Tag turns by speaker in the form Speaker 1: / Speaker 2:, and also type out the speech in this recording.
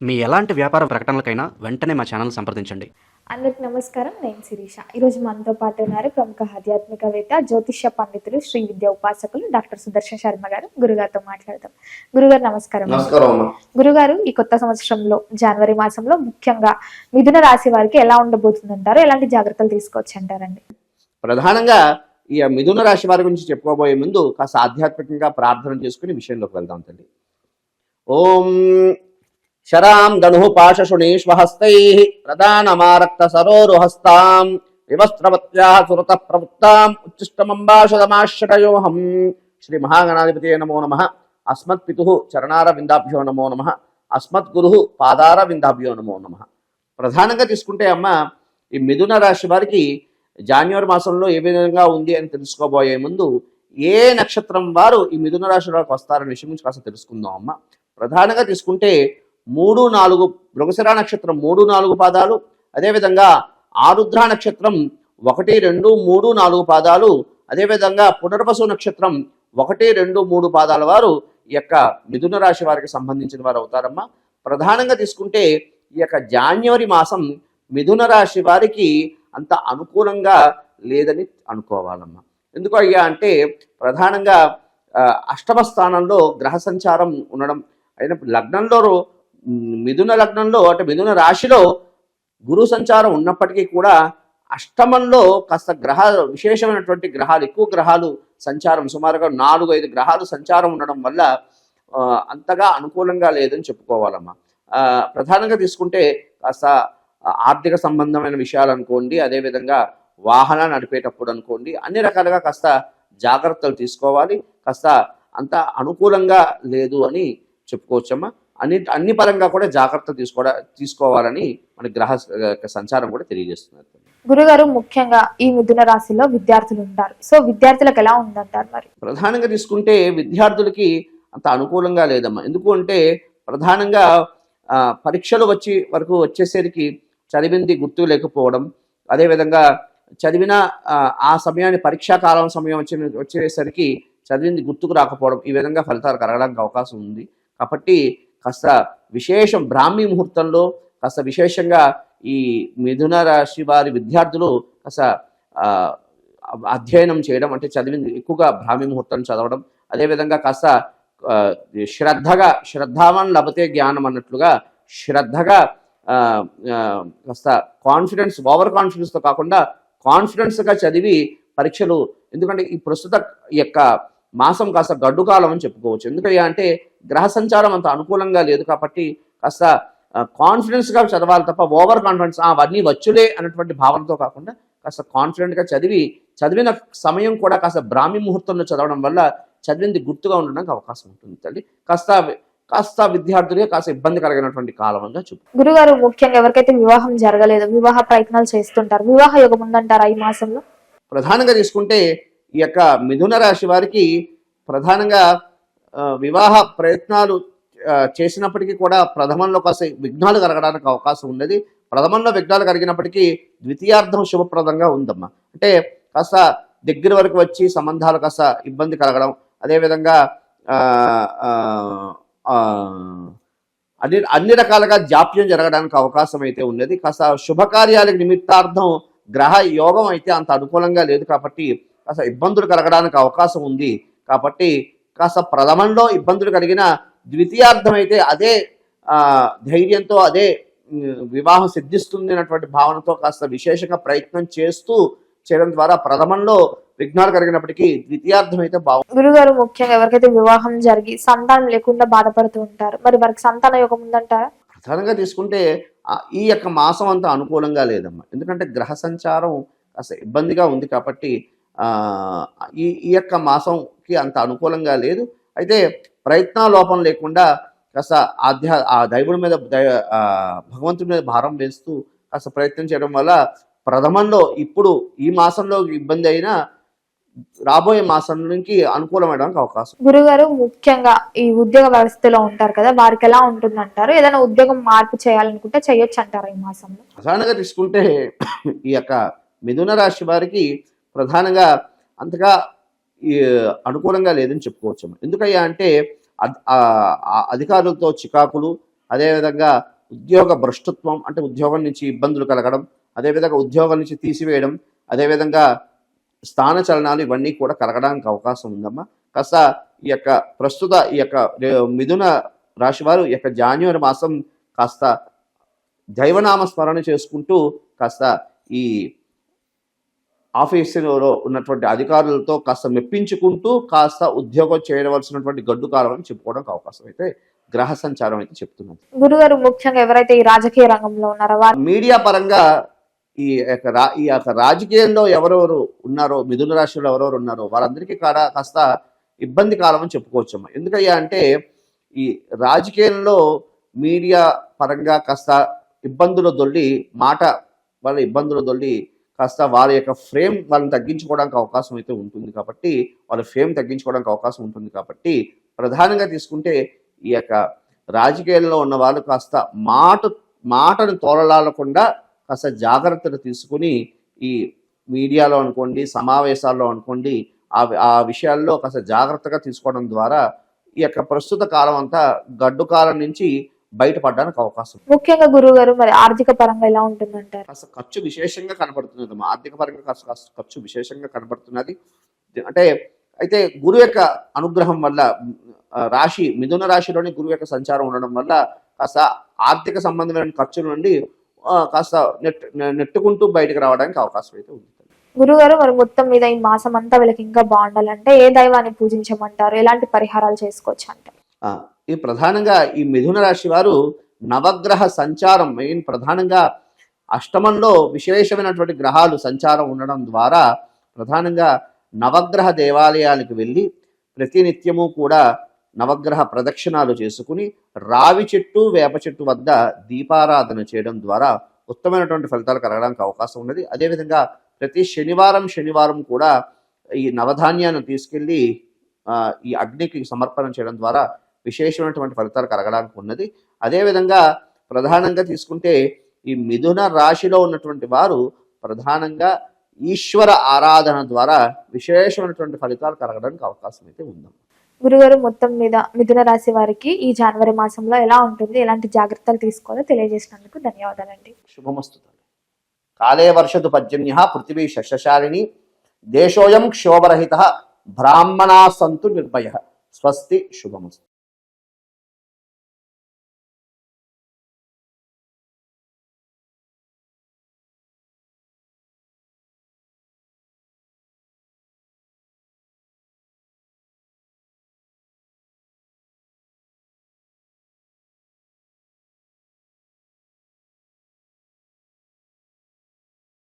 Speaker 1: మీ ఎలాంటి వ్యాపార ప్రకటనలకైనా వెంటనే మా ఛానల్ సంప్రదించండి.
Speaker 2: అందరికి నమస్కారం. నేను శిరీష. ఈరోజు మనతో పాటు ఉన్నారు ప్రముఖ ఆధ్యాత్మికవేత్త, జ్యోతిష్య పండితులు, శ్రీ విద్యా ఉపాసకులు డాక్టర్ సుదర్శన్ శర్మ గారు. గురుగారితో మాట్లాడతాం. గురుగారు నమస్కారం. గురుగారు, ఈ కొత్త సంవత్సరంలో జనవరి మాసంలో ముఖ్యంగా మిథున రాశి వారికి ఎలా ఉండబోతుందంటారు? ఎలాంటి జాగ్రత్తలు తీసుకోవచ్చు అంటారండి?
Speaker 3: ప్రధానంగా ఈ మిథున రాశి వారి గురించి చెప్పుకోబోయే ముందు కాస్త ఆధ్యాత్మికంగా ప్రార్థన చేసుకుని విషయంలోకి వెళ్దాం తల్లి. ఓం శరాం ధను పాశశుణీష్వహస్తై ప్రధానమారక్త సరోరుహస్తాం వివస్త్రవత్యా సురత ప్రవృత్తాం ఉచ్చిష్టమంబాషదమాశ్రయోహం. శ్రీ మహాగణాధిపతే నమో నమః. అస్మత్పితుః చరణారవిందాభ్యో నమో నమః. అస్మద్గురుః పాదారవిందాభ్యో నమో నమః. ప్రధానంగా తీసుకుంటే అమ్మ, ఈ మిథున రాశి వారికి జాన్యువరి మాసంలో ఏ విధంగా ఉంది అని తెలుసుకోబోయే ముందు ఏ నక్షత్రం వారు ఈ మిథున రాశి వారికి వస్తారనే విషయం గురించి కాస్త తెలుసుకుందాం అమ్మ. ప్రధానంగా తీసుకుంటే 3-4 మృగశిర నక్షత్రం 3-4 పాదాలు, అదేవిధంగా ఆరుద్ర నక్షత్రం 1, 2, 3, 4 పాదాలు, అదేవిధంగా పునర్వసు నక్షత్రం 1, 2, 3 పాదాల వారు ఈ యొక్క మిథున రాశి వారికి సంబంధించిన వారు అవుతారమ్మా. ప్రధానంగా తీసుకుంటే ఈ యొక్క జాన్యువరి మాసం మిథున రాశి వారికి అంత అనుకూలంగా లేదని అనుకోవాలమ్మా. ఎందుకు అయ్యా అంటే, ప్రధానంగా అష్టమ స్థానంలో గ్రహ సంచారం ఉండడం అయినప్పుడు లగ్నంలో మిథున లగ్నంలో అంటే మిథున రాశిలో గురు సంచారం ఉన్నప్పటికీ కూడా అష్టమంలో కాస్త విశేషమైనటువంటి గ్రహాలు, ఎక్కువ గ్రహాలు సంచారం, సుమారుగా 4-5 గ్రహాలు సంచారం ఉండడం వల్ల అంతగా అనుకూలంగా లేదని చెప్పుకోవాలమ్మా. ప్రధానంగా తీసుకుంటే కాస్త ఆర్థిక సంబంధమైన విషయాలు అనుకోండి, అదేవిధంగా వాహనాలు నడిపేటప్పుడు అనుకోండి, అన్ని రకాలుగా కాస్త జాగ్రత్తలు తీసుకోవాలి. కాస్త అంత అనుకూలంగా లేదు అని చెప్పుకోవచ్చమ్మా. అన్ని పరంగా కూడా జాగ్రత్త తీసుకోవాలని మన గ్రహ సంచారం కూడా తెలియజేస్తున్నారు.
Speaker 2: గురుగారు, ముఖ్యంగా ఈ మిథున రాశిలో విద్యార్థులు ఉంటారు. సో విద్యార్థులకు ఎలా ఉందంటారు? మరి
Speaker 3: ప్రధానంగా తీసుకుంటే విద్యార్థులకి అంత అనుకూలంగా లేదమ్మా. ఎందుకు అంటే, ప్రధానంగా పరీక్షలు వచ్చేసరికి చదివింది గుర్తు లేకపోవడం, అదేవిధంగా చదివిన ఆ సమయాన్ని పరీక్షాకాలం సమయం వచ్చేసరికి చదివింది గుర్తుకు రాకపోవడం, ఈ విధంగా ఫలితాలు కలగడానికి అవకాశం ఉంది. కాబట్టి కాస్త విశేషం బ్రాహ్మీ ముహూర్తంలో కాస్త విశేషంగా ఈ మిథున రాశి వారి విద్యార్థులు కాస్త అధ్యయనం చేయడం, అంటే చదివింది ఎక్కువగా బ్రాహ్మీ ముహూర్తం చదవడం, అదేవిధంగా కాస్త శ్రద్ధావన్ లభతే జ్ఞానం అన్నట్లుగా శ్రద్ధగా కాస్త ఓవర్ కాన్ఫిడెన్స్తో కాకుండా కాన్ఫిడెన్స్గా చదివి పరీక్షలు, ఎందుకంటే ఈ ప్రస్తుత యొక్క మాసం కాస్త గడ్డు కాలం అని చెప్పుకోవచ్చు. ఎందుకంటే అంటే గ్రహ సంచారం అంత అనుకూలంగా లేదు కాబట్టి కాస్త కాన్ఫిడెన్స్గా చదవాలి తప్ప ఓవర్ కాన్ఫిడెన్స్ అవన్నీ వచ్చులే అన్నటువంటి భావనతో కాకుండా కాస్త కాన్ఫిడెంట్గా చదివిన సమయం కూడా కాస్త బ్రాహ్మీ ముహూర్తంలో చదవడం వల్ల చదివింది గుర్తుగా ఉండడానికి అవకాశం ఉంటుంది తల్లి. కాస్త విద్యార్థులే కాస్త ఇబ్బంది కలిగినటువంటి కాలంగా చూపు.
Speaker 2: గురుగారు, ముఖ్యంగా ఎవరికైతే వివాహం జరగలేదు, వివాహ ప్రయత్నాలు చేస్తుంటారు, వివాహ యోగం ఉందంటారా ఈ మాసంలో?
Speaker 3: ప్రధానంగా తీసుకుంటే ఈ యొక్క మిథున రాశి వారికి ప్రధానంగా వివాహ ప్రయత్నాలు చేసినప్పటికీ కూడా ప్రథమంలో కాస్త విఘ్నాలు కలగడానికి అవకాశం ఉన్నది. ప్రథమంలో విఘ్నాలు కలిగినప్పటికీ ద్వితీయార్థం శుభప్రదంగా ఉందమ్మా. అంటే కాస్త దగ్గర వరకు వచ్చి సంబంధాలు కాస్త ఇబ్బంది కలగడం, అదేవిధంగా అన్ని రకాలుగా జాప్యం జరగడానికి అవకాశం అయితే ఉన్నది. కాస్త శుభకార్యాలకు నిమిత్తార్థం గ్రహ యోగం అయితే అంత అనుకూలంగా లేదు కాబట్టి కాస్త ఇబ్బందులు కలగడానికి అవకాశం ఉంది. కాబట్టి కాస్త ప్రథమంలో ఇబ్బందులు కలిగిన ద్వితీయార్థం అయితే అదే ధైర్యంతో అదే వివాహం సిద్ధిస్తుంది అన్నటువంటి భావనతో కాస్త విశేషంగా ప్రయత్నం చేయడం ద్వారా ప్రథమంలో విఘ్నాలు కలిగినప్పటికీ ద్వితీయార్థం అయితే బాగుంది.
Speaker 2: గురుగారు, ముఖ్యంగా ఎవరికైతే వివాహం జరిగి సంతానం లేకుండా బాధపడుతూ ఉంటారు, మరి వారికి సంతాన యోగం ఉందంటారా?
Speaker 3: ప్రధానంగా తీసుకుంటే ఈ యొక్క మాసం అంతా అనుకూలంగా లేదమ్మా. ఎందుకంటే గ్రహ సంచారం కాస్త ఇబ్బందిగా ఉంది కాబట్టి ఈ యొక్క మాసంకి అంత అనుకూలంగా లేదు. అయితే ప్రయత్నాలోపం లేకుండా కాస్త దైవుడి మీద భగవంతుడి మీద భారం వేస్తూ కాస్త ప్రయత్నం చేయడం వల్ల ప్రథమంలో ఇప్పుడు ఈ మాసంలో ఇబ్బంది అయినా రాబోయే మాసం నుంచి అనుకూలమవడానికి అవకాశం.
Speaker 2: గురుగారు, ముఖ్యంగా ఈ ఉద్యోగ వ్యవస్థలో ఉంటారు కదా, వారికి ఎలా ఉంటుందంటారు? ఏదైనా ఉద్యోగం మార్పు చేయాలనుకుంటే చేయొచ్చు అంటారా ఈ మాసంలో?
Speaker 3: ప్రధానంగా తీసుకుంటే ఈ యొక్క మిథున రాశి వారికి ప్రధానంగా అంతగా అనుకూలంగా లేదని చెప్పుకోవచ్చు. ఎందుకయ్యా అంటే అధికారులతో చికాకులు, అదేవిధంగా ఉద్యోగ భ్రష్టత్వం అంటే ఉద్యోగం నుంచి ఇబ్బందులు కలగడం, అదేవిధంగా ఉద్యోగం నుంచి తీసివేయడం, అదేవిధంగా స్థాన చలనాలు ఇవన్నీ కూడా కలగడానికి అవకాశం ఉందమ్మా. కాస్త ఈ యొక్క ప్రస్తుత ఈ యొక్క మిథున రాశి వారు ఈ యొక్క జాన్యువరి మాసం కాస్త దైవనామ స్మరణ చేసుకుంటూ కాస్త ఈ ఆఫీసులో ఉన్నటువంటి అధికారులతో కాస్త మెప్పించుకుంటూ కాస్త ఉద్యోగం చేయవలసినటువంటి గడ్డు కాలం అని చెప్పుకోవడానికి అవకాశం అయితే గ్రహ సంచారం అయితే చెప్తున్నాను.
Speaker 2: గురుగారు ముఖ్యంగా ఎవరైతే ఈ రాజకీయ రంగంలో ఉన్నారో వారు
Speaker 3: మీడియా పరంగా ఈ యొక్క రాజకీయంలో ఎవరెవరు ఉన్నారో, మిథున రాశిలో ఎవరెవరు ఉన్నారో వారందరికీ కూడా కాస్త ఇబ్బంది కాలం అని చెప్పుకోవచ్చమ్మా. ఎందుకయ్యా అంటే ఈ రాజకీయంలో మీడియా పరంగా కాస్త ఇబ్బందులు దొల్లి వాళ్ళ ఇబ్బందులు దొల్లి కాస్త వారి యొక్క ఫ్రేమ్ వాళ్ళని తగ్గించుకోవడానికి అవకాశం అయితే ఉంటుంది కాబట్టి, వాళ్ళ ఫేమ్ తగ్గించుకోవడానికి అవకాశం ఉంటుంది కాబట్టి ప్రధానంగా తీసుకుంటే ఈ యొక్క రాజకీయాల్లో ఉన్న వాళ్ళు కాస్త మాటను తోలలాడకుండా కాస్త జాగ్రత్తలు తీసుకుని ఈ మీడియాలో అనుకోండి, సమావేశాల్లో అనుకోండి, ఆ విషయాల్లో కాస్త జాగ్రత్తగా తీసుకోవడం ద్వారా ఈ యొక్క ప్రస్తుత కాలం అంతా గడ్డు కాలం నుంచి బయటపడడానికి అవకాశం.
Speaker 2: ముఖ్యంగా గురువు గారు మరి ఆర్థిక పరంగా ఎలా ఉంటుందంటారు?
Speaker 3: కాస్త ఖర్చు విశేషంగా కనబడుతున్నది, ఆర్థిక పరంగా కాస్త ఖర్చు విశేషంగా కనబడుతున్నది. అయితే గురువు యొక్క అనుగ్రహం వల్ల మిథున రాశిలోని గురువు యొక్క సంచారం ఉండడం వల్ల కాస్త ఆర్థిక సంబంధమైన ఖర్చుల నుండి కాస్త నెట్టుకుంటూ బయటకు రావడానికి అవకాశం అయితే ఉంది.
Speaker 2: గురుగారు మరి మొత్తం మీద ఈ మాసం అంతా వీళ్ళకి ఇంకా బాగుండాలంటే ఏ దైవాన్ని పూజించమంటారు, ఎలాంటి పరిహారాలు చేసుకోవచ్చు అంటారు?
Speaker 3: ఈ ప్రధానంగా ఈ మిథున రాశి వారు నవగ్రహ సంచారం మెయిన్ ప్రధానంగా అష్టమంలో విశేషమైనటువంటి గ్రహాలు సంచారం ఉండడం ద్వారా ప్రధానంగా నవగ్రహ దేవాలయాలకు వెళ్ళి ప్రతినిత్యము కూడా నవగ్రహ ప్రదక్షిణాలు చేసుకుని రావి చెట్టు వేప చెట్టు వద్ద దీపారాధన చేయడం ద్వారా ఉత్తమమైనటువంటి ఫలితాలు కలగడానికి అవకాశం ఉన్నది. అదేవిధంగా ప్రతి శనివారం కూడా ఈ నవధాన్యాన్ని తీసుకెళ్ళి ఈ అగ్నికి సమర్పణ చేయడం ద్వారా విశేషమైనటువంటి ఫలితాలు కలగడానికి ఉన్నది. అదేవిధంగా ప్రధానంగా తీసుకుంటే ఈ మిథున రాశిలో ఉన్నటువంటి వారు ప్రధానంగా ఈశ్వర ఆరాధన ద్వారా విశేషమైనటువంటి ఫలితాలు కలగడానికి అవకాశం అయితే ఉంది.
Speaker 2: గురుగారు మొత్తం మీద మిథున రాశి వారికి ఈ జనవరి మాసంలో ఎలా ఉంటుంది, ఎలాంటి జాగ్రత్తలు తీసుకోవాలో తెలియజేసినందుకు ధన్యవాదాలండి.
Speaker 3: శుభమస్తు. కాలే వర్షతు పర్జన్య పృథివీ శస్యశాలిని దేశోయం క్షోభరహిత బ్రాహ్మణా సంతు నిర్భయ. స్వస్తి. శుభమస్తు.